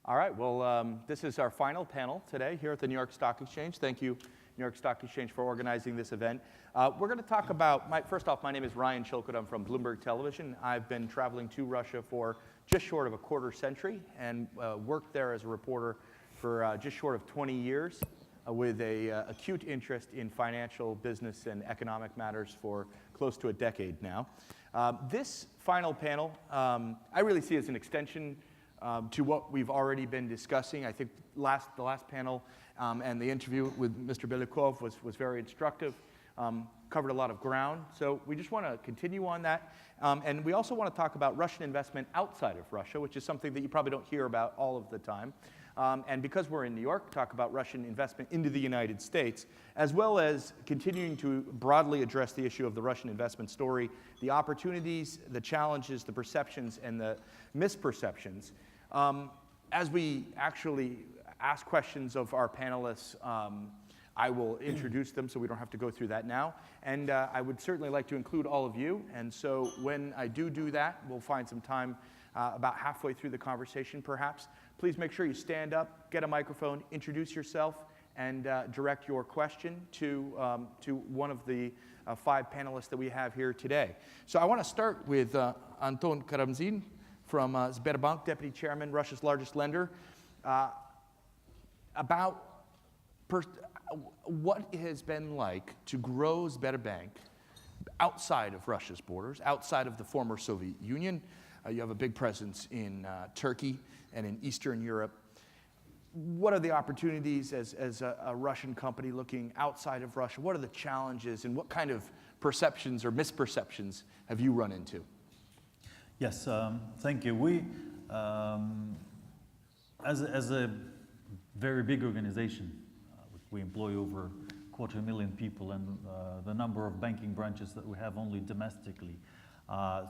All right, well, this is our final panel today here at the New York Stock Exchange. Thank you, New York Stock Exchange, for organizing this event. We're going to talk about, first off, my name is Ryan Chilcott. I'm from Bloomberg Television. I've been traveling to Russia for just short of a quarter century and worked there as a reporter for just short of 20 years with an acute interest in financial, business, and economic matters for close to a decade now. This final panel, I really see as an extension to what we've already been discussing. I think the last panel and the interview with Mr. Belikov was very instructive, covered a lot of ground. So we just want to continue on that. And we also want to talk about Russian investment outside of Russia, which is something that you probably don't hear about all of the time. And because we're in New York, talk about Russian investment into the United States, as well as continuing to broadly address the issue of the Russian investment story, the opportunities, the challenges, the perceptions, and the misperceptions. As we actually ask questions of our panelists, I will introduce them so we don't have to go through that now. And I would certainly like to include all of you. And so when I do that, we'll find some time about halfway through the conversation, perhaps. Please make sure you stand up, get a microphone, introduce yourself, and direct your question to one of the 5 panelists that we have here today. So I want to start with Anton Karamzin from Sberbank, Deputy Chairman, Russia's largest lender, about what it has been like to grow Sberbank outside of Russia's borders, outside of the former Soviet Union. You have a big presence in Turkey and in Eastern Europe. What are the opportunities as a Russian company looking outside of Russia? What are the challenges, and what kind of perceptions or misperceptions have you run into? Yes, thank you. We, as a very big organization, we employ over 250,000 people, and the number of banking branches that we have only domestically,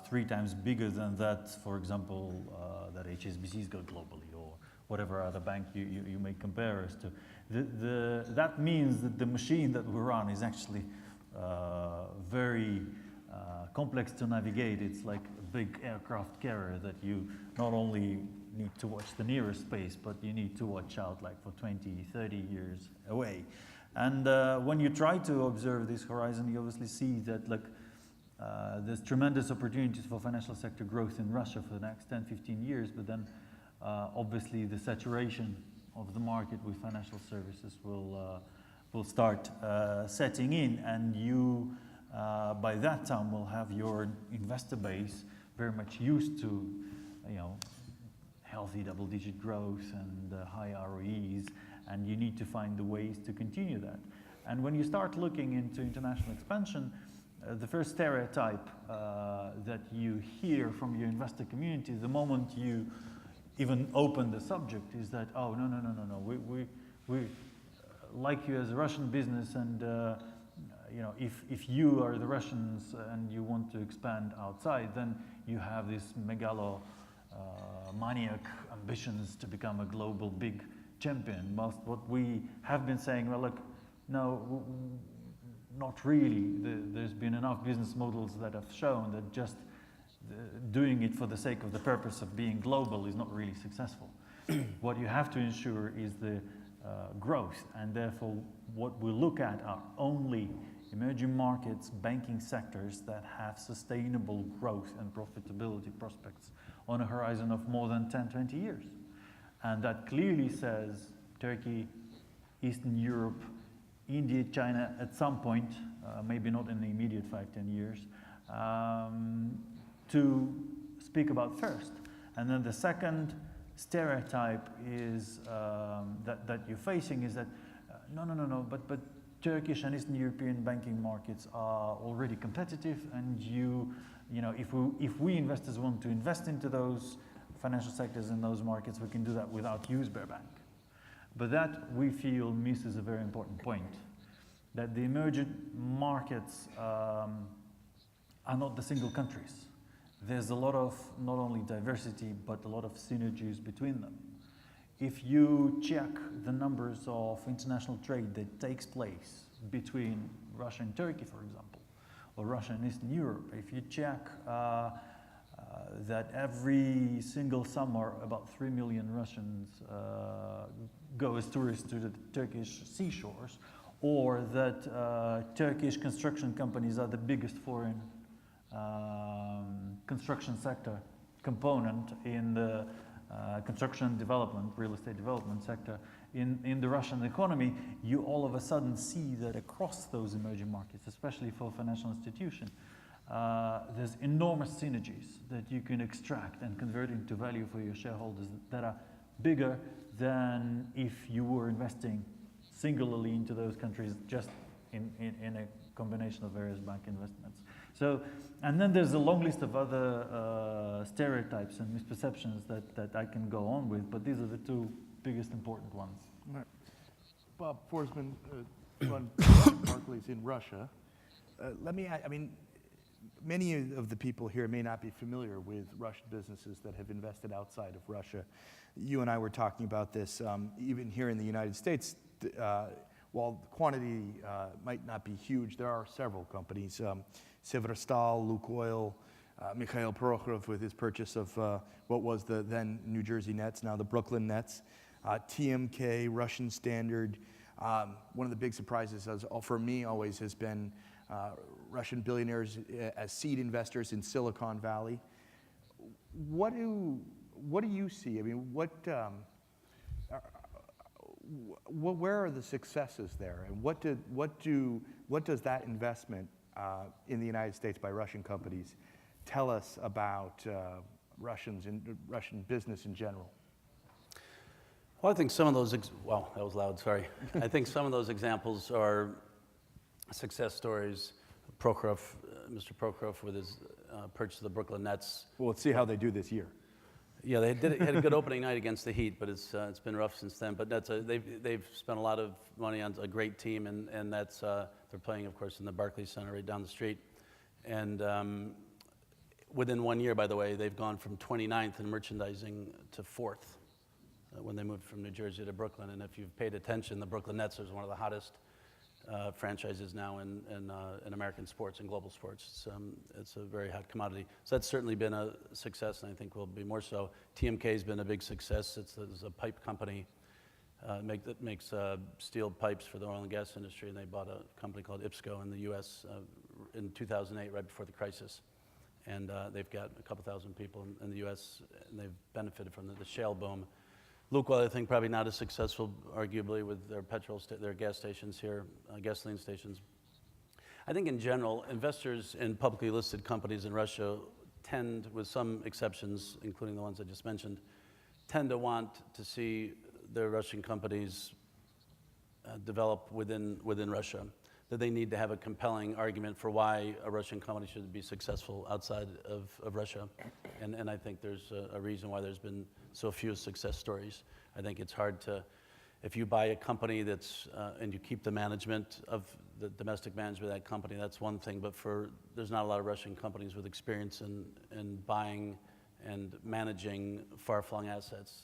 3 times bigger than that, for example, that HSBC's got globally, or whatever other bank you may compare us to. That means that the machine that we run is actually very complex to navigate. It's like a big aircraft carrier that you not only need to watch the nearest space, but you need to watch out like for 20, 30 years away. And when you try to observe this horizon, you obviously see that there's tremendous opportunities for financial sector growth in Russia for the next 10, 15 years, but then obviously the saturation of the market with financial services will start setting in, and you by that time will have your investor base very much used to, healthy double-digit growth and high ROEs, and you need to find the ways to continue that. And when you start looking into international expansion, the first stereotype that you hear from your investor community the moment you even open the subject is that, oh, no, we like you as a Russian business, and if you are the Russians and you want to expand outside, then you have this maniac ambitions to become a global big champion. What we have been saying, well, look, no, not really. There's been enough business models that have shown that just doing it for the sake of the purpose of being global is not really successful. What you have to ensure is the growth, and therefore what we look at are only emerging markets, banking sectors that have sustainable growth and profitability prospects on a horizon of more than 10, 20 years. And that clearly says Turkey, Eastern Europe, India, China at some point, maybe not in the immediate 5, 10 years, to speak about first. And then the second stereotype is that you're facing is that no, but Turkish and Eastern European banking markets are already competitive, and if we investors want to invest into those financial sectors in those markets, we can do that without you, Sberbank. But that, we feel, misses a very important point, that the emerging markets are not the single countries. There's a lot of not only diversity, but a lot of synergies between them. If you check the numbers of international trade that takes place between Russia and Turkey, for example, or Russia and Eastern Europe, if you check that every single summer about 3 million Russians go as tourists to the Turkish seashores, or that Turkish construction companies are the biggest foreign construction sector component in the construction development, real estate development sector in the Russian economy, you all of a sudden see that across those emerging markets, especially for financial institutions, there's enormous synergies that you can extract and convert into value for your shareholders that are bigger than if you were investing singularly into those countries just in a combination of various bank investments. So, and then there's a long list of other stereotypes and misperceptions that I can go on with, but these are the two biggest important ones. Right. Bob Forsman runs Barclays in Russia. Let me add, I mean, many of the people here may not be familiar with Russian businesses that have invested outside of Russia. You and I were talking about this, even here in the United States, while the quantity might not be huge, there are several companies. Severstal, Lukoil, Mikhail Prokhorov with his purchase of what was the then New Jersey Nets, now the Brooklyn Nets, TMK, Russian Standard. One of the big surprises for me always has been Russian billionaires as seed investors in Silicon Valley. What do you see? I mean, where are the successes there, and what does that investment in the United States by Russian companies tell us about Russian business in general? Well, I think some of those, wow, that was loud, sorry. I think some of those examples are success stories. Prokhorov, Mr. Prokhorov with his purchase of the Brooklyn Nets. Well, let's see how they do this year. Yeah, they had a good opening night against the Heat, but it's been rough since then. But they've spent a lot of money on a great team, and that's they're playing, of course, in the Barclays Center right down the street. And within 1 year, by the way, they've gone from 29th in merchandising to 4th when they moved from New Jersey to Brooklyn. And if you've paid attention, the Brooklyn Nets is one of the hottest franchises now in American sports and global sports. It's a very hot commodity. So that's certainly been a success, and I think will be more so. TMK has been a big success. It's a pipe company that makes steel pipes for the oil and gas industry, and they bought a company called IPSCO in the U.S. In 2008, right before the crisis. And they've got a couple thousand people in the U.S., and they've benefited from the shale boom. Lukoil, I think, probably not as successful, arguably, with their gas stations here, gasoline stations. I think in general, investors in publicly listed companies in Russia tend, with some exceptions, including the ones I just mentioned, tend to want to see their Russian companies develop within Russia. That they need to have a compelling argument for why a Russian company should be successful outside of Russia. And I think there's a reason why there's been so few success stories. I think it's hard to, if you buy a company that's, and you keep the management of the domestic management of that company, that's one thing, but there's not a lot of Russian companies with experience in buying and managing far-flung assets.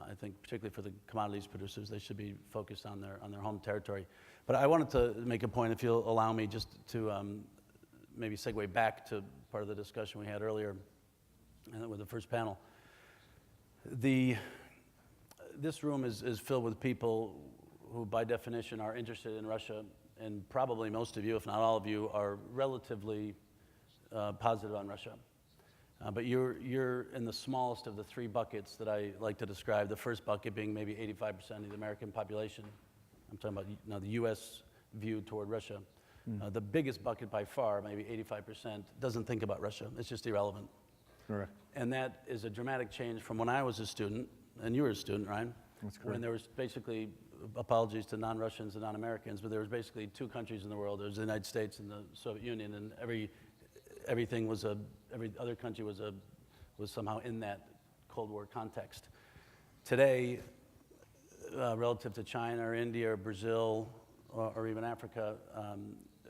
I think particularly for the commodities producers, they should be focused on their home territory. But I wanted to make a point, if you'll allow me, just to maybe segue back to part of the discussion we had earlier with the first panel. This room is filled with people who, by definition, are interested in Russia, and probably most of you, if not all of you, are relatively positive on Russia. But you're in the smallest of the three buckets that I like to describe. The first bucket being maybe 85% of the American population. I'm talking about the U.S. view toward Russia. The biggest bucket by far, maybe 85%, doesn't think about Russia. It's just irrelevant. Correct. And that is a dramatic change from when I was a student, and you were a student, Ryan. That's correct. When there was basically, apologies to non-Russians and non-Americans, but there was basically two countries in the world. There was the United States and the Soviet Union, and every other country was somehow in that Cold War context. Today, relative to China or India or Brazil or even Africa,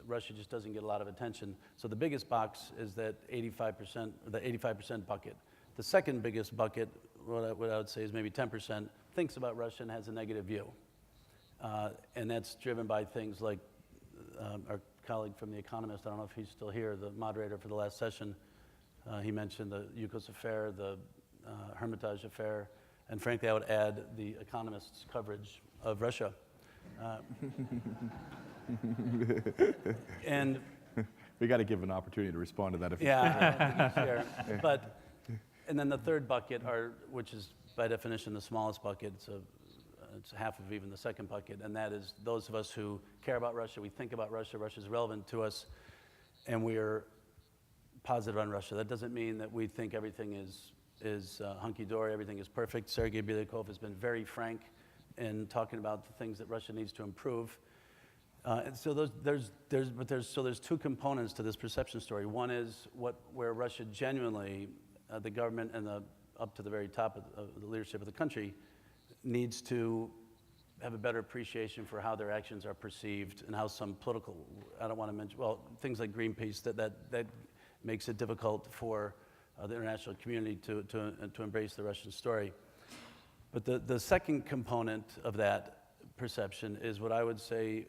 Russia just doesn't get a lot of attention. So the biggest box is that 85% bucket. The second biggest bucket, what I would say is maybe 10%, thinks about Russia and has a negative view. And that's driven by things like our colleague from The Economist, I don't know if he's still here, the moderator for the last session, He mentioned the Yukos affair, the Hermitage affair, and frankly, I would add the Economist's coverage of Russia. And We got to give an opportunity to respond to that. If yeah, sure. But, and then the third bucket are, which is by definition the smallest bucket, it's half of even the second bucket, and that is those of us who care about Russia, we think about Russia, Russia's relevant to us, and we are positive on Russia. That doesn't mean that we think everything is hunky-dory, everything is perfect. Sergei Bilyakov has been very frank in talking about the things that Russia needs to improve. And so there's two components to this perception story. One is where Russia genuinely, the government and up to the very top of the leadership of the country, needs to have a better appreciation for how their actions are perceived and how some political, I don't want to mention, well, things like Greenpeace, that makes it difficult for the international community to embrace the Russian story. But the second component of that perception is what I would say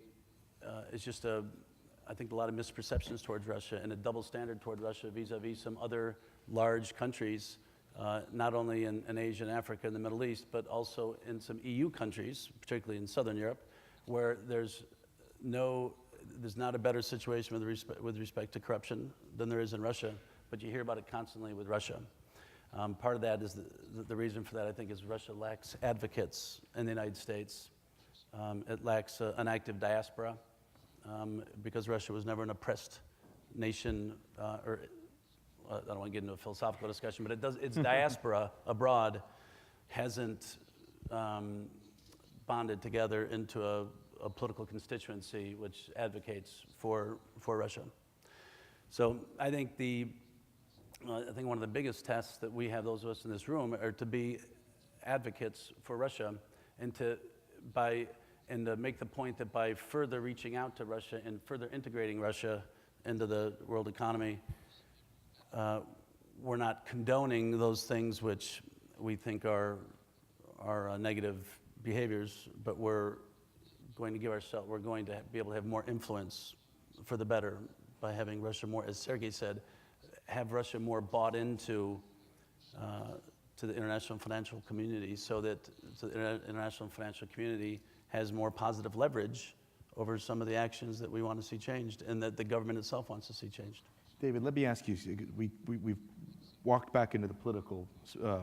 is just I think a lot of misperceptions towards Russia and a double standard toward Russia vis-a-vis some other large countries, not only in Asia and Africa and the Middle East, but also in some EU countries, particularly in Southern Europe, where there's not a better situation with respect to corruption than there is in Russia, but you hear about it constantly with Russia. Part of that is the reason for that, I think, is Russia lacks advocates in the United States. It lacks an active diaspora because Russia was never an oppressed nation, or I don't want to get into a philosophical discussion, but its diaspora abroad hasn't bonded together into a political constituency which advocates for Russia. So I think one of the biggest tests that we have, those of us in this room, are to be advocates for Russia and to make the point that by further reaching out to Russia and further integrating Russia into the world economy, we're not condoning those things which we think are negative behaviors, but we're going to be able to have more influence for the better by having Russia more, as Sergei said, have Russia more bought into to the international financial community, so that the international financial community has more positive leverage over some of the actions that we want to see changed and that the government itself wants to see changed. David, let me ask you, we've walked back into the political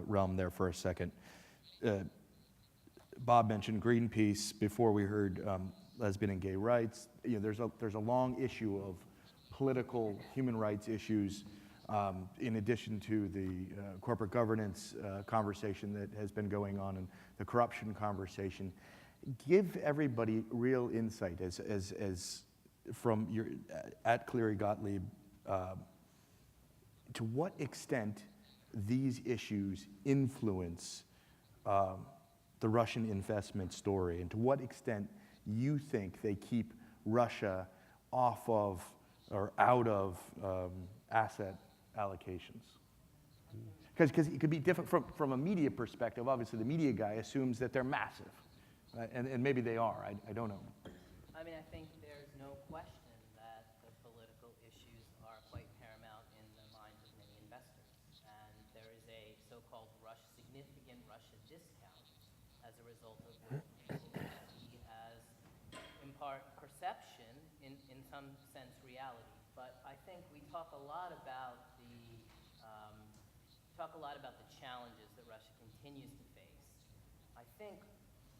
realm there for a second. Bob mentioned Greenpeace before we heard lesbian and gay rights. There's a long issue of political human rights issues in addition to the corporate governance conversation that has been going on and the corruption conversation. Give everybody real insight as from your at Cleary Gottlieb, to what extent these issues influence the Russian investment story, and to what extent you think they keep Russia off of or out of asset allocations. Because it could be different from a media perspective. Obviously, the media guy assumes that they're massive, and maybe they are. I don't know. I mean, I think there's no question that the political issues are quite paramount in the minds of many investors. And there is a so-called significant Russia discount as a result of what people see as, in part, perception, in some sense, reality. But I think we talk a lot about the challenges that Russia continues to face. I think,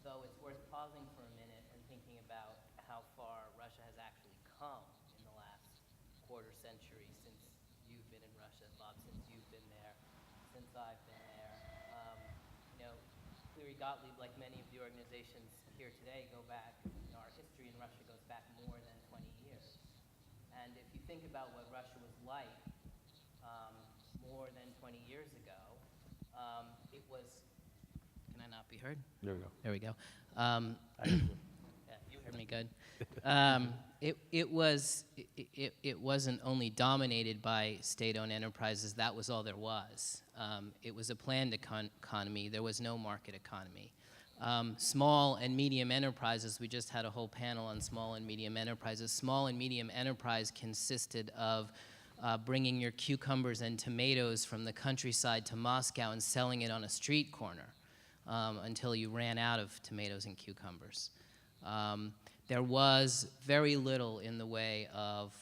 though, it's worth pausing for a minute and thinking about how far Russia has actually come in the last quarter century since you've been in Russia, Bob, since you've been there, since I've been there. Cleary Gottlieb, like many of the organizations here today, go back, our history in Russia goes back more than 20 years. And if you think about what Russia was like more than 20 years ago, it was, can I not be heard? There we go. There we go. Yeah, you heard me good. It wasn't only dominated by state-owned enterprises. That was all there was. It was a planned economy. There was no market economy. Small and medium enterprises, we just had a whole panel on small and medium enterprises. Small and medium enterprise consisted of bringing your cucumbers and tomatoes from the countryside to Moscow and selling it on a street corner until you ran out of tomatoes and cucumbers. There was very little in the way of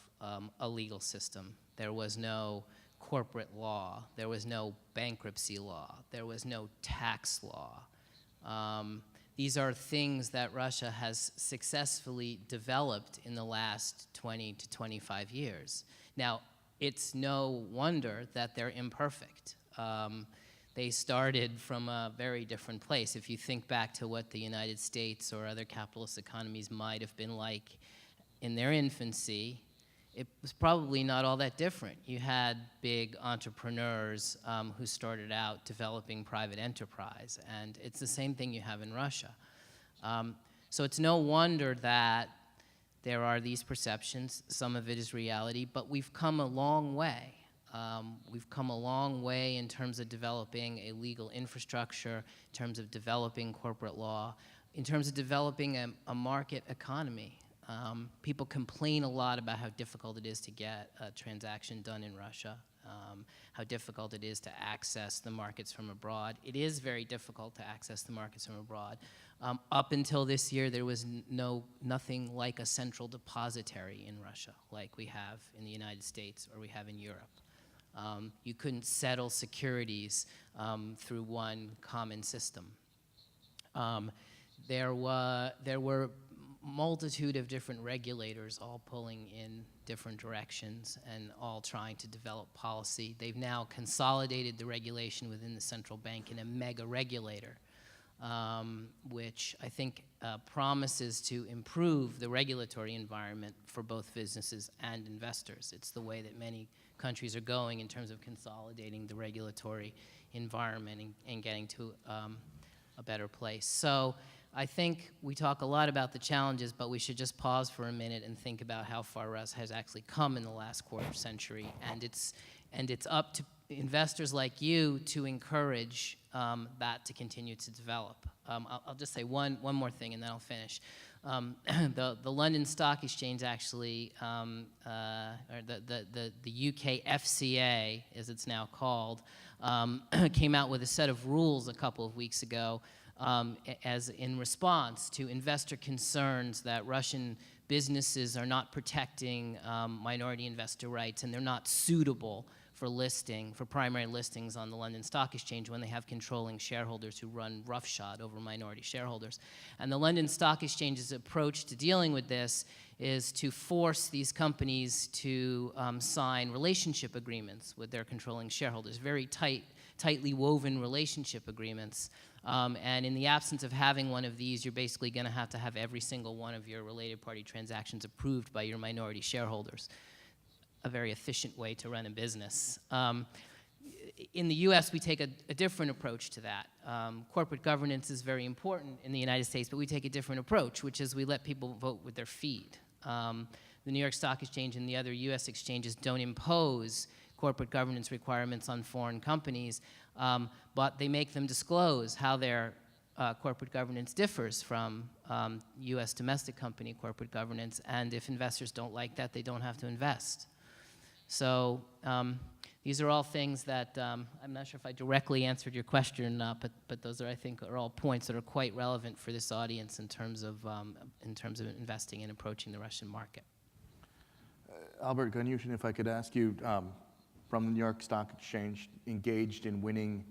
a legal system. There was no corporate law. There was no bankruptcy law. There was no tax law. These are things that Russia has successfully developed in the last 20 to 25 years. Now, it's no wonder that they're imperfect. They started from a very different place. If you think back to what the United States or other capitalist economies might have been like in their infancy, it was probably not all that different. You had big entrepreneurs who started out developing private enterprise, and it's the same thing you have in Russia. So it's no wonder that there are these perceptions. Some of it is reality, but we've come a long way. We've come a long way in terms of developing a legal infrastructure, in terms of developing corporate law, in terms of developing a market economy. People complain a lot about how difficult it is to get a transaction done in Russia, how difficult it is to access the markets from abroad. It is very difficult to access the markets from abroad. Up until this year, there was nothing like a central depository in Russia like we have in the United States or we have in Europe. You couldn't settle securities through one common system. There were multitude of different regulators all pulling in different directions and all trying to develop policy. They've now consolidated the regulation within the central bank in a mega regulator, which I think promises to improve the regulatory environment for both businesses and investors. It's the way that many countries are going in terms of consolidating the regulatory environment and getting to a better place. So I think we talk a lot about the challenges, but we should just pause for a minute and think about how far Russia has actually come in the last quarter century. And it's up to investors like you to encourage that to continue to develop. I'll just say one more thing and then I'll finish. The London Stock Exchange actually, or the UK FCA, as it's now called, came out with a set of rules a couple of weeks ago as in response to investor concerns that Russian businesses are not protecting minority investor rights and they're not suitable for primary listings on the London Stock Exchange when they have controlling shareholders who run roughshod over minority shareholders. And the London Stock Exchange's approach to dealing with this is to force these companies to sign relationship agreements with their controlling shareholders, very tightly woven relationship agreements. And in the absence of having one of these, you're basically going to have every single one of your related party transactions approved by your minority shareholders. A very efficient way to run a business. In the US, we take a different approach to that. Corporate governance is very important in the United States, but we take a different approach, which is we let people vote with their feet. The New York Stock Exchange and the other US exchanges don't impose corporate governance requirements on foreign companies, but they make them disclose how their corporate governance differs from US domestic company corporate governance, and if investors don't like that, they don't have to invest. So these are all things that I'm not sure if I directly answered your question or not, but those are, I think, are all points that are quite relevant for this audience in terms of investing and approaching the Russian market. Albert Ganyushin, if I could ask you, from the New York Stock Exchange, engaged in winning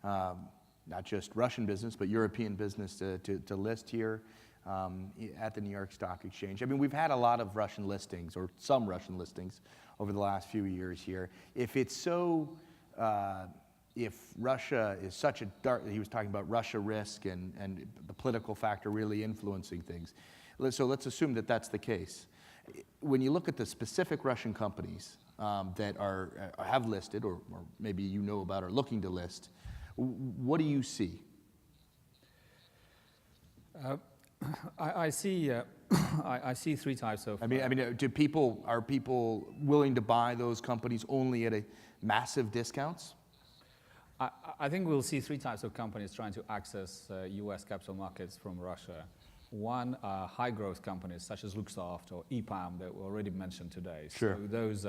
not just Russian business, but European business to list here at the New York Stock Exchange. I mean, we've had a lot of Russian listings, or some Russian listings, over the last few years here. If it's so, if Russia is such a dark, he was talking about Russia risk and the political factor really influencing things. So let's assume that that's the case. When you look at the specific Russian companies that have listed, or maybe you know about or looking to list, what do you see? I see three types of. I mean, are people willing to buy those companies only at a massive discounts? I think we'll see three types of companies trying to access U.S. capital markets from Russia. One, high growth companies such as Luxoft or EPAM that were already mentioned today. Sure. So those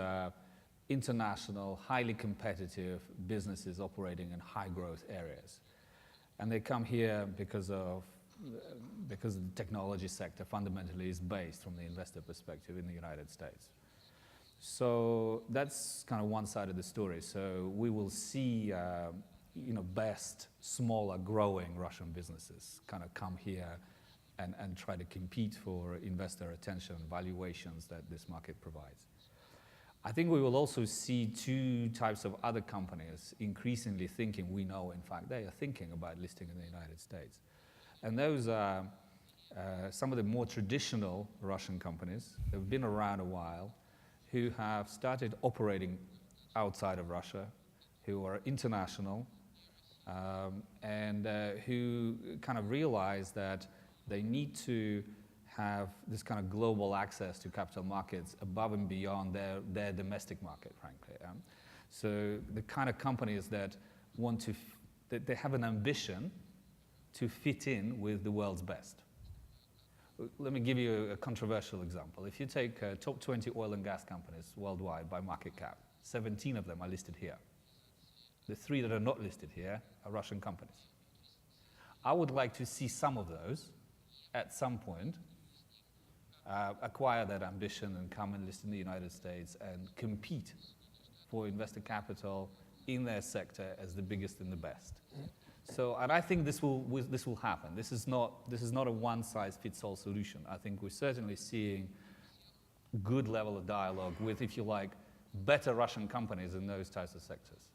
international, highly competitive businesses operating in high growth areas. And they come here because the technology sector fundamentally is based from the investor perspective in the United States. So that's kind of one side of the story. So we will see, best, smaller, growing Russian businesses kind of come here and try to compete for investor attention, valuations that this market provides. I think we will also see two types of other companies increasingly thinking, we know in fact they are thinking about listing in the United States. And those are some of the more traditional Russian companies that have been around a while, who have started operating outside of Russia, who are international, and who kind of realize that they need to have this kind of global access to capital markets above and beyond their domestic market, frankly. So the kind of companies that that they have an ambition to fit in with the world's best. Let me give you a controversial example. If you take top 20 oil and gas companies worldwide by market cap, 17 of them are listed here. The 3 that are not listed here are Russian companies. I would like to see some of those at some point acquire that ambition and come and list in the United States and compete for investor capital in their sector as the biggest and the best. So, and I think this will happen. This is not a one-size-fits-all solution. I think we're certainly seeing good level of dialogue with, if you like, better Russian companies in those types of sectors.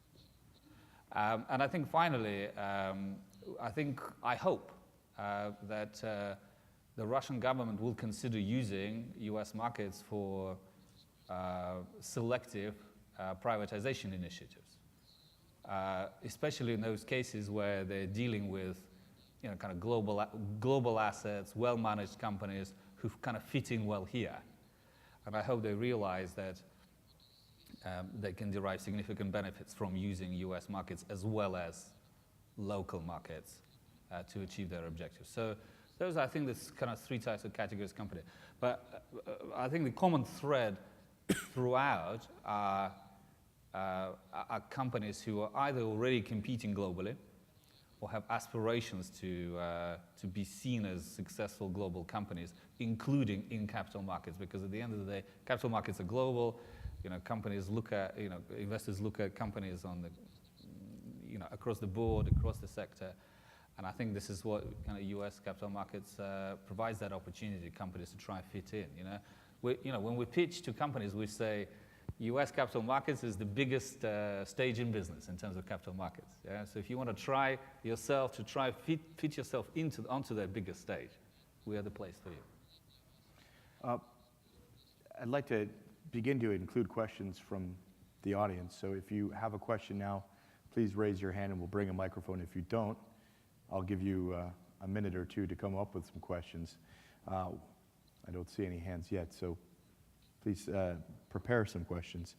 And I think finally, I hope that the Russian government will consider using US markets for selective privatization initiatives, especially in those cases where they're dealing with kind of global assets, well-managed companies who kind of fit in well here. And I hope they realize that they can derive significant benefits from using US markets as well as local markets to achieve their objectives. So those, I think, there's kind of 3 types of categories of company. But I think the common thread throughout are companies who are either already competing globally or have aspirations to be seen as successful global companies, including in capital markets. Because at the end of the day, capital markets are global. Companies look at, investors look at companies on the, across the board, across the sector. And I think this is what kind of US capital markets provides that opportunity to companies to try and fit in. When we pitch to companies, we say US capital markets is the biggest stage in business in terms of capital markets. Yeah? So if you want to try yourself to fit yourself onto that bigger stage, we are the place for you. I'd like to begin to include questions from the audience. So if you have a question now, please raise your hand and we'll bring a microphone. If you don't, I'll give you a minute or two to come up with some questions. I don't see any hands yet, so please prepare some questions.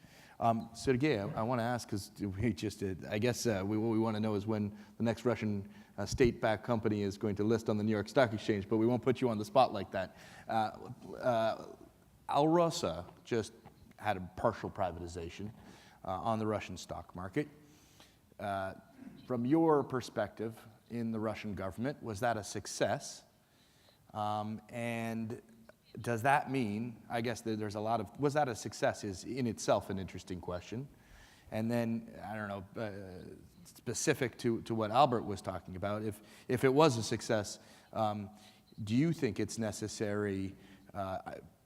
Sergey, I want to ask, because we just did, I guess what we want to know is when the next Russian state-backed company is going to list on the New York Stock Exchange, but we won't put you on the spot like that. Alrosa just had a partial privatization on the Russian stock market. From your perspective in the Russian government, was that a success? And does that mean, I guess there's a lot of, was that a success is in itself an interesting question. And then, I don't know, specific to what Albert was talking about, if it was a success, do you think it's necessary,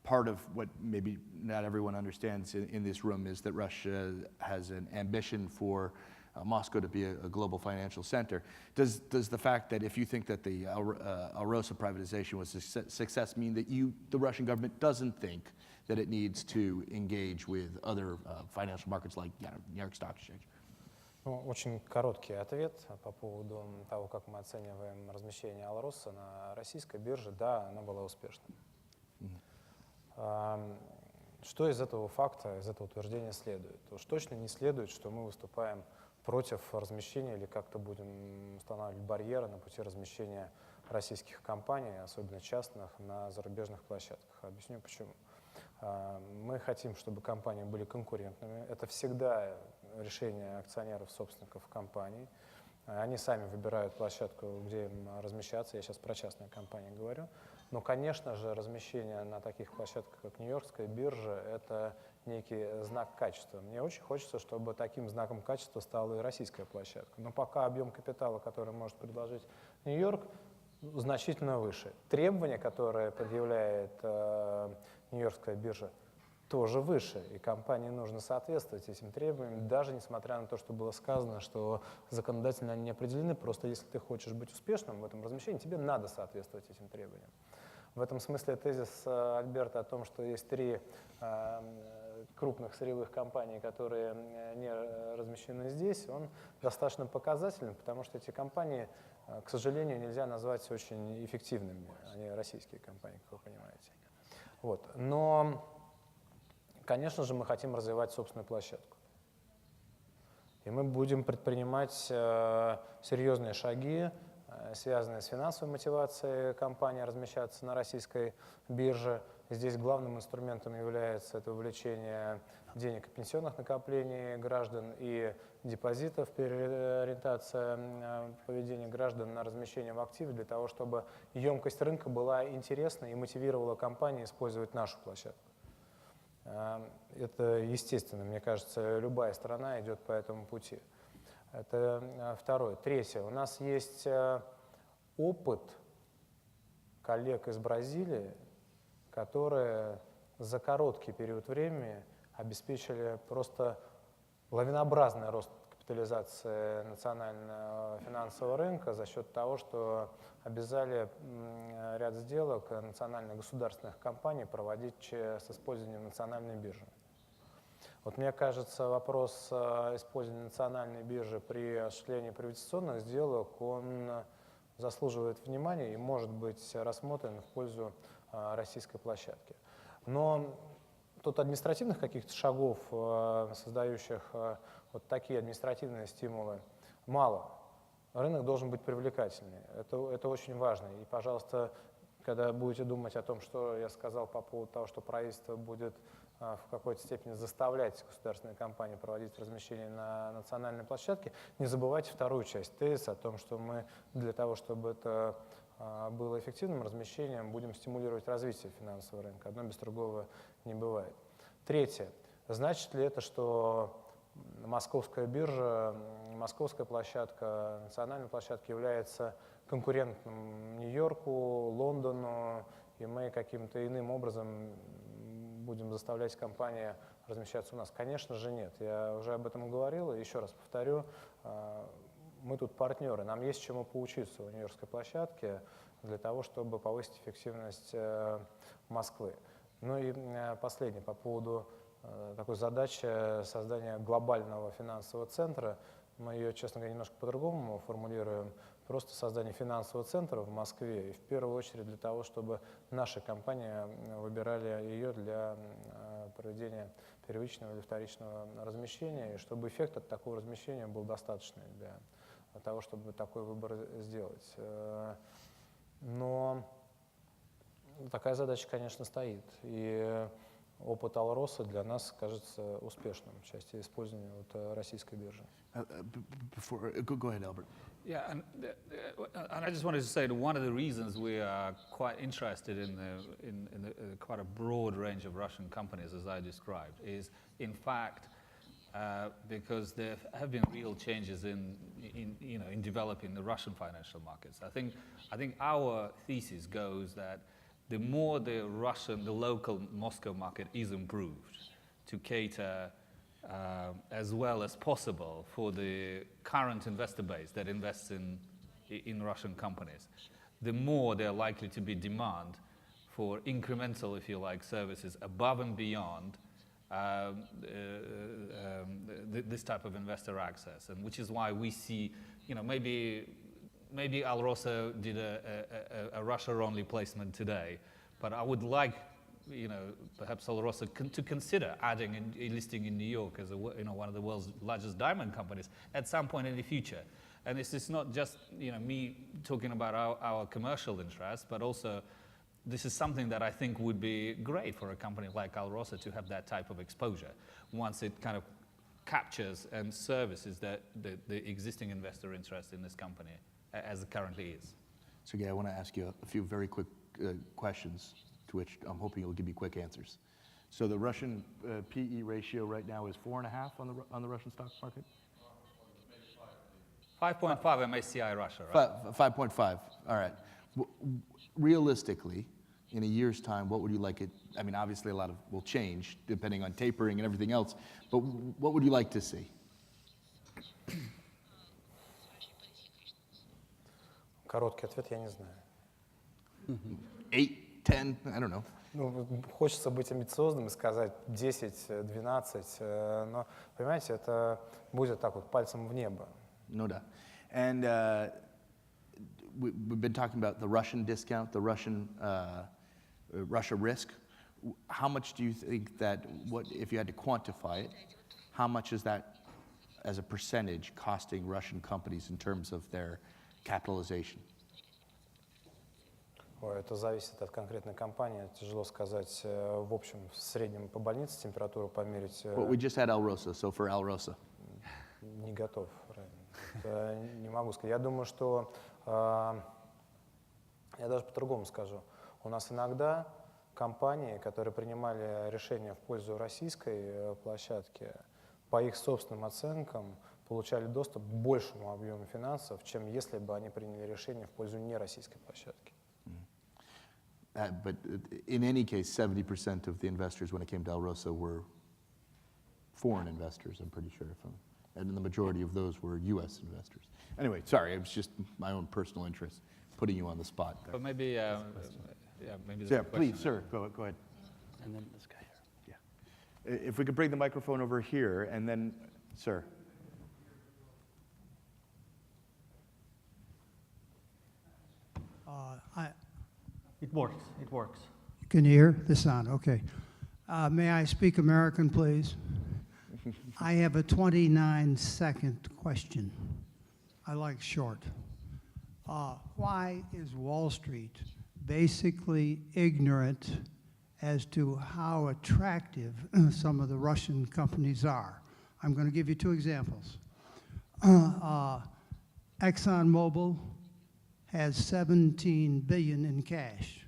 part of what maybe not everyone understands in this room is that Russia has an ambition for Moscow to be a global financial center. Does the fact that if you think that the Alrosa privatization was a success mean that the Russian government doesn't think that it needs to engage with other financial markets like New York Stock Exchange? Очень короткий ответ по поводу того, как мы оцениваем размещение Алроса на российской бирже. Да, оно было успешным. Что из этого факта, из этого утверждения следует? Уж точно не следует, что мы выступаем против размещения или как-то будем устанавливать барьеры на пути размещения российских компаний, особенно частных, на зарубежных площадках. Объясню почему. Мы хотим, чтобы компании были конкурентными. Это всегда решение акционеров, собственников компаний. Они сами выбирают площадку, где им размещаться. Я сейчас про частные компании говорю. Но, конечно же, размещение на таких площадках, как Нью-Йоркская биржа, это некий знак качества. Мне очень хочется, чтобы таким знаком качества стала и российская площадка. Но пока объем капитала, который может предложить Нью-Йорк, значительно выше. Требования, которые предъявляет Нью-Йоркская биржа, тоже выше, и компании нужно соответствовать этим требованиям, даже несмотря на то, что было сказано, что законодательно они не определены, просто если ты хочешь быть успешным в этом размещении, тебе надо соответствовать этим требованиям. В этом смысле тезис Альберта о том, что есть 3 крупных сырьевых компаний, которые не размещены здесь, он достаточно показательный, потому что эти компании, к сожалению, нельзя назвать очень эффективными. Они российские компании, как вы понимаете. Вот. Но, конечно же, мы хотим развивать собственную площадку. И мы будем предпринимать серьезные шаги, связанные с финансовой мотивацией компании размещаться на российской бирже. Здесь главным инструментом является это увеличение денег и пенсионных накоплений граждан и депозитов, переориентация поведения граждан на размещение в активе для того, чтобы емкость рынка была интересна и мотивировала компании использовать нашу площадку. Это естественно, мне кажется, любая страна идет по этому пути. Это второе. Третье. У нас есть опыт коллег из Бразилии, которые за короткий период времени обеспечили просто лавинообразный рост капитализации национального финансового рынка за счет того, что обязали ряд сделок национальных государственных компаний проводить с использованием национальной биржи. Вот мне кажется, вопрос использования национальной биржи при осуществлении приватизационных сделок, он заслуживает внимания и может быть рассмотрен в пользу российской площадки. Но тут административных каких-то шагов, создающих вот такие административные стимулы, мало. Рынок должен быть привлекательный. Это очень важно. И, пожалуйста, когда будете думать о том, что я сказал по поводу того, что правительство будет в какой-то степени заставлять государственные компании проводить размещение на национальной площадке, не забывайте вторую часть тезиса о том, что мы для того, чтобы это было эффективным размещением, будем стимулировать развитие финансового рынка. Одно без другого не бывает. Третье. Значит ли это, что московская биржа, московская площадка, национальная площадка является конкурентом Нью-Йорку, Лондону, и мы каким-то иным образом будем заставлять компании размещаться у нас? Конечно же нет. Я уже об этом говорил, и еще раз повторю, мы тут партнеры, нам есть чему поучиться у Нью-Йоркской площадки для того, чтобы повысить эффективность Москвы. Ну и последнее, по поводу такой задачи создания глобального финансового центра. Мы ее, честно говоря, немножко по-другому формулируем. Просто создание финансового центра в Москве, и в первую очередь для того, чтобы наши компании выбирали ее для проведения первичного или вторичного размещения, и чтобы эффект от такого размещения был достаточный для того, чтобы такой выбор сделать. Но такая задача, конечно, стоит. И опыт Алроса для нас кажется успешным в части использования российской биржи. Go ahead, Albert. Yeah, and I just wanted to say that one of the reasons we are quite interested in quite a broad range of Russian companies, as I described, is in fact because there have been real changes in developing the Russian financial markets. I think our thesis goes that the more the local Moscow market is improved to cater as well as possible for the current investor base that invests in Russian companies, the more they're likely to be demand for incremental, if you like, services above and beyond this type of investor access, and which is why we see, maybe Alrosa did a Russia-only placement today, but I would like, perhaps Alrosa to consider adding a listing in New York as one of the world's largest diamond companies at some point in the future. And this is not just me talking about our commercial interests, but also this is something that I think would be great for a company like Alrosa to have that type of exposure once it kind of captures and services the existing investor interest in this company as it currently is. Sergey, I want to ask you a few very quick questions to which I'm hoping you'll give me quick answers. So the Russian PE ratio right now is 4.5 on the Russian stock market? 5.5 MSCI Russia, right? 5.5, all right. Realistically, in a year's time, what would you like it? I mean, obviously a lot of will change depending on tapering and everything else, but what would you like to see? Короткий ответ я не знаю. 8, 10, I don't know. Ну, хочется быть амбициозным и сказать 10, 12, но, понимаете, это будет так вот пальцем в небо. No doubt. And we've been talking about the Russian discount, the Russia risk. How much do you think that, if you had to quantify it, how much is that as a percentage costing Russian companies in terms of their capitalization? Ой, это зависит от конкретной компании. Тяжело сказать. В общем, в среднем по больнице температуру померить. Well, we just had Alrosa, so for Alrosa. Не готов. Это не могу сказать. Я думаю, что я даже по-другому скажу. У нас иногда компании, которые принимали решения в пользу российской площадки, по их собственным оценкам получали доступ к большему объему финансов, чем если бы они приняли решение в пользу нероссийской площадки. But in any case, 70% of the investors when it came to Alrosa were foreign investors, I'm pretty sure. And the majority of those were U.S. investors. Anyway, sorry, it was just my own personal interest putting you on the spot there. But maybe, maybe there's Yeah, a question. please, sir, go ahead. And then this guy here. Yeah. If we could bring the microphone over here, and then, sir. It works, it works. Can you hear? This on, okay. May I speak American, please? I have a 29-second question. I like short. Why is Wall Street basically ignorant as to how attractive some of the Russian companies are? I'm going to give you two examples. ExxonMobil has $17 billion in cash.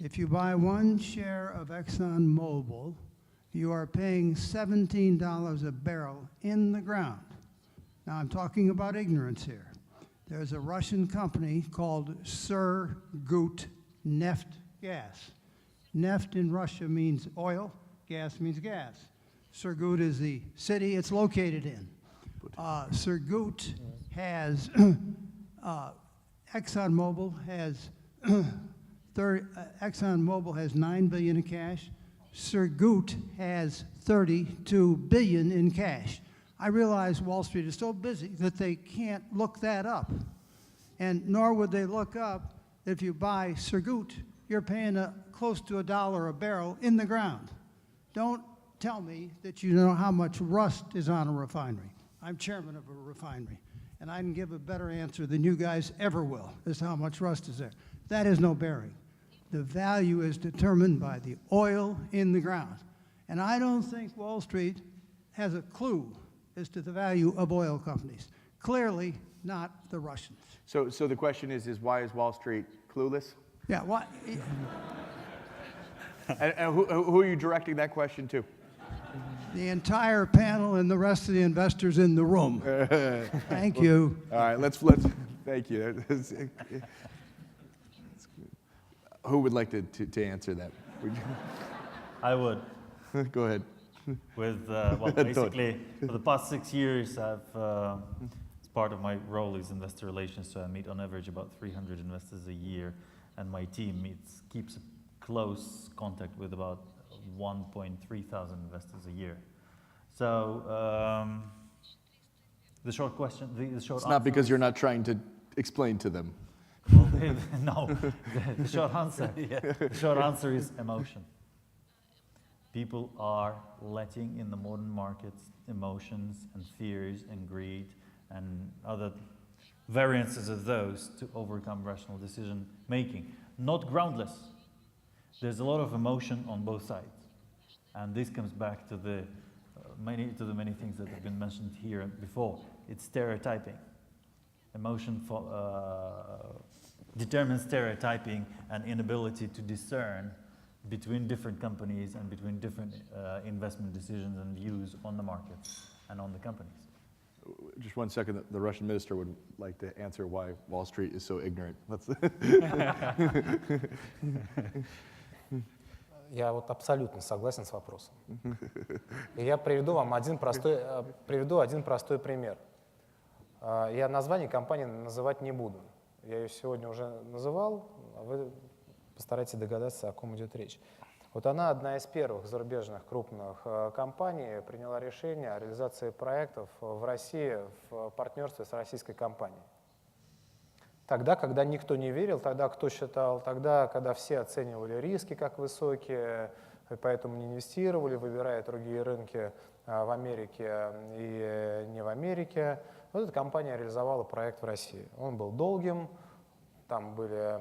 If you buy one share of ExxonMobil, you are paying $17 a barrel in the ground. Now I'm talking about ignorance here. There's a Russian company called Surgut Neft Gas. Neft in Russia means oil, gas means gas. Surgut is the city it's located in. Surgut has ExxonMobil has $9 billion in cash. Surgut has $32 billion in cash. I realize Wall Street is so busy that they can't look that up. And nor would they look up if you buy Surgut, you're paying close to $1 a barrel in the ground. Don't tell me that you know how much rust is on a refinery. I'm chairman of a refinery, and I can give a better answer than you guys ever will as to how much rust is there. That has no bearing. The value is determined by the oil in the ground. And I don't think Wall Street has a clue as to the value of oil companies. Clearly not the Russians. So the question is why is Wall Street clueless? Yeah, what? And who are you directing that question to? The entire panel and the rest of the investors in the room. Thank you. All right, let's thank you. Who would like to answer that? I would. Go ahead. With, well, basically, for the past 6 years, I've, as part of my role is investor relations, so I meet on average about 300 investors a year, and my team keeps close contact with about 1,300 investors a year. So, the short question, the short It's not answer because is- you're not trying to explain to them. Well, no, the short answer. The short answer is emotion. People are letting in the modern markets emotions and fears and greed and other variances of those to overcome rational decision making. Not groundless, There's a lot of emotion on both sides. And this comes back to the many things that have been mentioned here before. It's stereotyping. Emotion determines stereotyping and inability to discern between different companies and between different investment decisions and views on the markets and on the companies. Just 1 second, the Russian minister would like to answer why Wall Street is so ignorant. Я вот абсолютно согласен с вопросом. И я приведу вам один простой пример. Я название компании называть не буду. Я ее сегодня уже называл, а вы постарайтесь догадаться, о ком идет речь. Вот она одна из первых зарубежных крупных компаний приняла решение о реализации проектов в России в партнерстве с российской компанией. Тогда, когда никто не верил, тогда кто считал, тогда, когда все оценивали риски как высокие, и поэтому не инвестировали, выбирая другие рынки в Америке и не в Америке, вот эта компания реализовала проект в России. Он был долгим, там были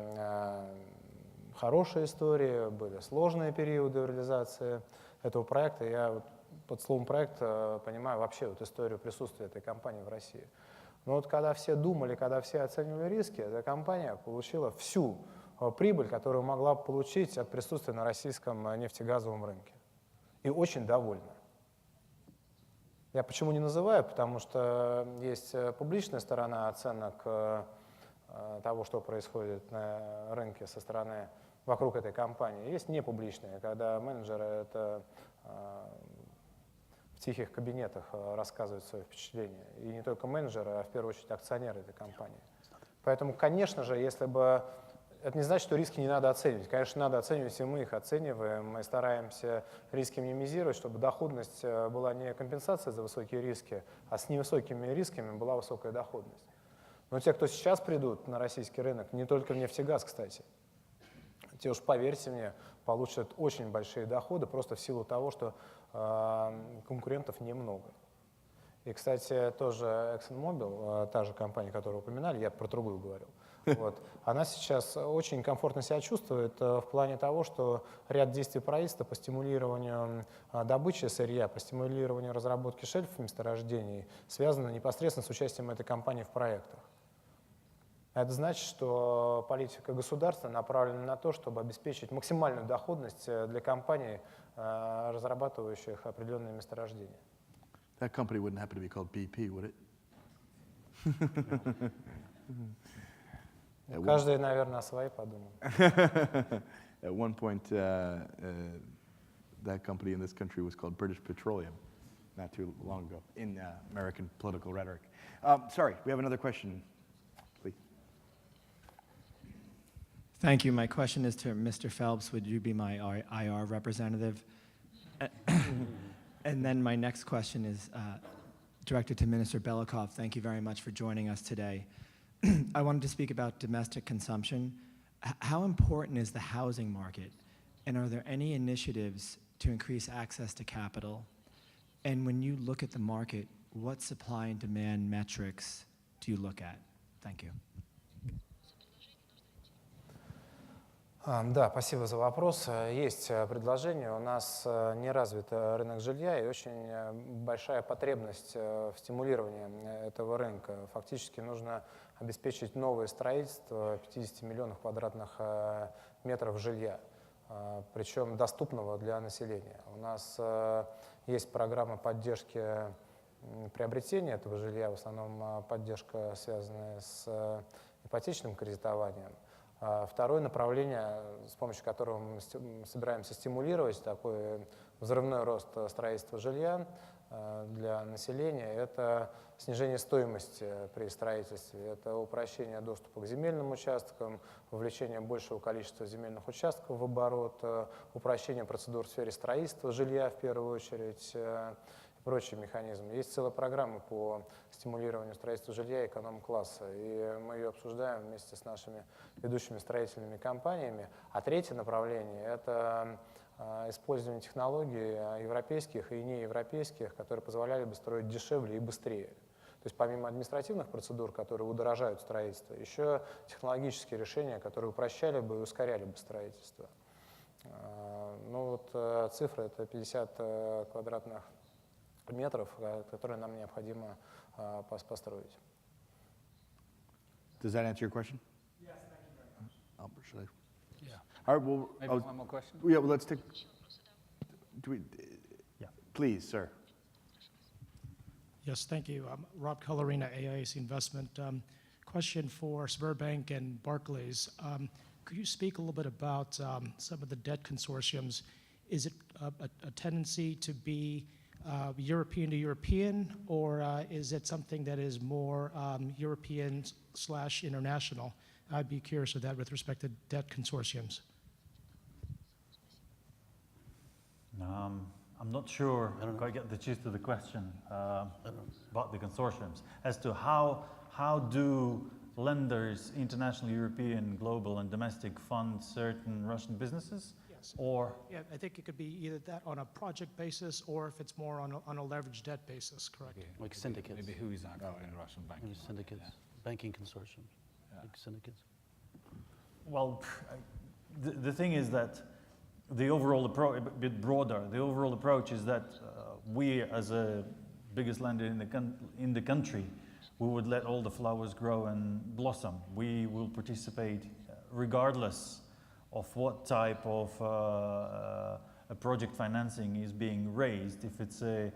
хорошие истории, были сложные периоды реализации этого проекта. Я вот под словом «проект» понимаю вообще вот историю присутствия этой компании в России. Но вот когда все думали, когда все оценивали риски, эта компания получила всю прибыль, которую могла получить от присутствия на российском нефтегазовом рынке. И очень довольна. Я почему не называю? Потому что есть публичная сторона оценок того, что происходит на рынке со стороны вокруг этой компании. Есть непубличные, когда менеджеры это в тихих кабинетах рассказывают свои впечатления. И не только менеджеры, а в первую очередь акционеры этой компании. Поэтому, конечно же, если бы... Это не значит, что риски не надо оценивать. Конечно, надо оценивать, и мы их оцениваем. Мы стараемся риски минимизировать, чтобы доходность была не компенсация за высокие риски, а с невысокими рисками была высокая доходность. Но те, кто сейчас придут на российский рынок, не только в нефтегаз, кстати, те уж, поверьте мне, получат очень большие доходы просто в силу того, что конкурентов немного. И, кстати, тоже ExxonMobil, та же компания, которую упоминали, я про другую говорил, вот, она сейчас очень комфортно себя чувствует в плане того, что ряд действий правительства по стимулированию добычи сырья, по стимулированию разработки шельфов месторождений связаны непосредственно с участием этой компании в проектах. Это значит, что политика государства направлена на то, чтобы обеспечить максимальную доходность для компаний, разрабатывающих определенные месторождения. That company wouldn't happen to be called BP, would it? Каждый, наверное, о своей подумал. At one point, that company in this country was called British Petroleum, not too long ago, in American political rhetoric. Sorry, we have another question. Please. Thank you. My question is to Mr. Phelps. Would you be my IR representative? And then my next question is directed to Minister Belikov. Thank you very much for joining us today. I wanted to speak about domestic consumption. How important is the housing market? And are there any initiatives to increase access to capital? And when you look at the market, what supply and demand metrics do you look at? Thank you. Да, спасибо за вопрос. Есть предложение. У нас не развит рынок жилья и очень большая потребность в стимулировании этого рынка. Фактически нужно обеспечить новое строительство 50 миллионов квадратных метров жилья, причем доступного для населения. У нас есть программа поддержки приобретения этого жилья, в основном поддержка, связанная с ипотечным кредитованием. Второе направление, с помощью которого мы собираемся стимулировать такой взрывной рост строительства жилья для населения, это снижение стоимости при строительстве, это упрощение доступа к земельным участкам, вовлечение большего количества земельных участков в оборот, упрощение процедур в сфере строительства жилья в первую очередь, прочие механизмы. Есть целая программа по стимулированию строительства жилья эконом-класса, и мы ее обсуждаем вместе с нашими ведущими строительными компаниями. А третье направление – это использование технологий европейских и неевропейских, которые позволяли бы строить дешевле и быстрее. То есть помимо административных процедур, которые удорожают строительство, еще технологические решения, которые упрощали бы и ускоряли бы строительство. Ну вот цифра — это 50 квадратных метров, которые нам необходимо построить. Does that answer your question? Yes, thank you very much. Albert, should I? Yeah. All right, well, Maybe one more question? yeah, well, let's take, do we, Yeah. please, sir. Yes, thank you. Rob Colorina, AIAC Investment. Question for Sberbank and Barclays. Could you speak a little bit about some of the debt consortiums? Is it a tendency to be European to European, or is it something that is more European/international? I'd be curious of that with respect to debt consortiums. I'm not sure I quite get the gist of the question about the consortiums as to how do lenders, international, European, global, and domestic, fund certain Russian businesses? Yes. Or Yeah, I think it could be either that on a project basis, or if it's more on a leveraged debt basis, correct? Like syndicates. Maybe who is in Russian banking? Maybe syndicates, banking consortiums, like syndicates. well, the thing is that the overall approach, a bit broader, the overall approach is that we, as a biggest lender in the country, we would let all the flowers grow and blossom. We will participate regardless of what type of a project financing is being raised. If it's a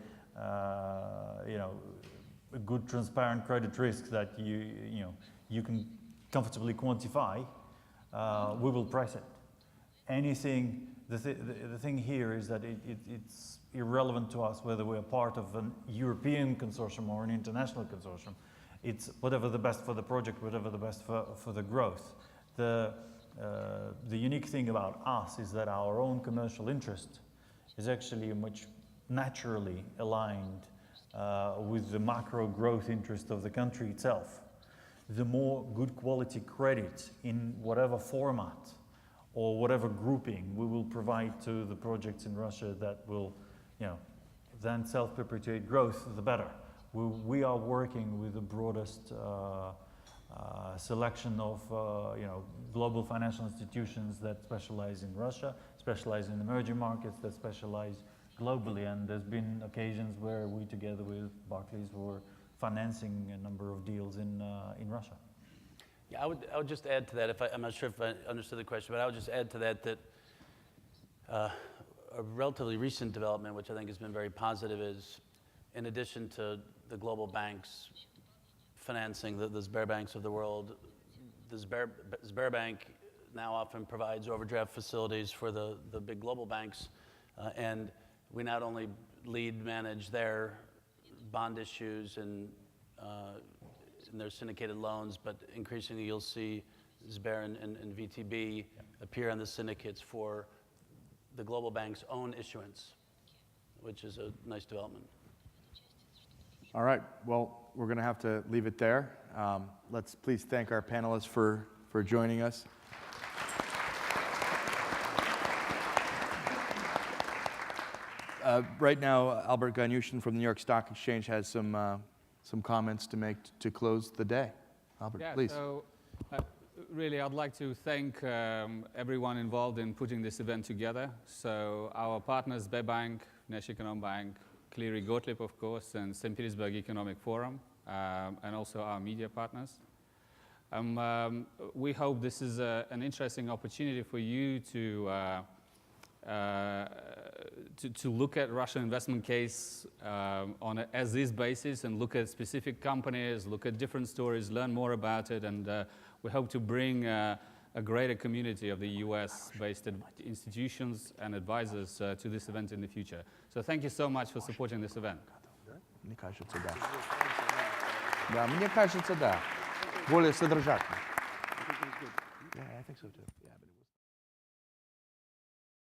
good transparent credit risk that you can comfortably quantify, we will price it. Anything. The thing here is that it's irrelevant to us whether we're part of a European consortium or an international consortium. It's whatever the best for the project, whatever the best for the growth. The unique thing about us is that our own commercial interest is actually much naturally aligned with the macro growth interest of the country itself. The more good quality credit in whatever format or whatever grouping we will provide to the projects in Russia that will, then self-perpetuate growth, the better. We are working with the broadest selection of, global financial institutions that specialize in Russia, specialize in emerging markets, that specialize globally. And there's been occasions where we, together with Barclays, were financing a number of deals in Russia. Yeah, I would just add to that, I'm not sure if I understood the question, but I would just add to that a relatively recent development, which I think has been very positive, is in addition to the global banks financing the Sberbanks of the world, the Sberbank now often provides overdraft facilities for the big global banks, and we not only lead manage their bond issues and their syndicated loans, but increasingly you'll see Sber and VTB appear on the syndicates for the global bank's own issuance, which is a nice development. All right, well, we're going to have to leave it there. Let's please thank our panelists for joining us. Right now, Albert Ganyushin from the New York Stock Exchange has some comments to make to close the day. Albert, please. So really, I'd like to thank everyone involved in putting this event together. So our partners, Sberbank, Nashekonombank, Cleary Gottlieb, of course, and St. Petersburg Economic Forum, and also our media partners. We hope this is an interesting opportunity for you to look at Russian investment case on an as-is basis and look at specific companies, look at different stories, learn more about it, and we hope to bring a greater community of the US-based institutions and advisors to this event in the future. So thank you so much for supporting this event. Мне кажется, да. Да, мне кажется, да. Более содержательно. Yeah, I think so too.